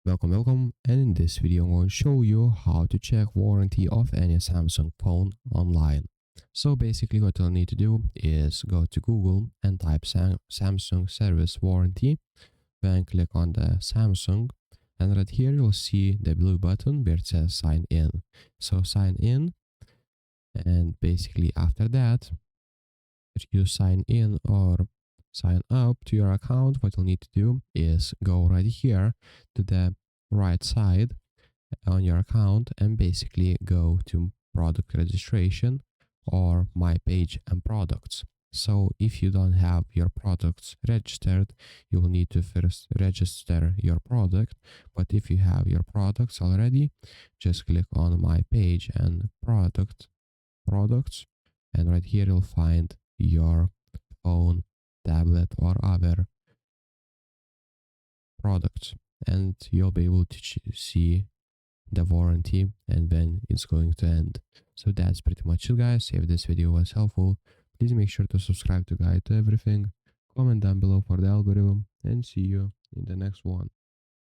Welcome, and in this video I'm going to show you how to check warranty of any Samsung phone online. So basically what you'll need to do is go to Google and type Samsung service warranty, then click on the Samsung, and right here you'll see the blue button where it says sign in. So sign in, and basically after that you sign in or sign up to your account, what you'll need to do is go right here to the right side on your account and basically go to product registration or my page and products. So if you don't have your products registered, you will need to first register your product. But if you have your products already, just click on my page and products, and right here you'll find your phone, tablet, or other products, and you'll be able to see the warranty and when it's going to end. So that's pretty much it, guys. If this video was helpful, please make sure to subscribe to Guide to Everything, comment down below for the algorithm, and see you in the next one.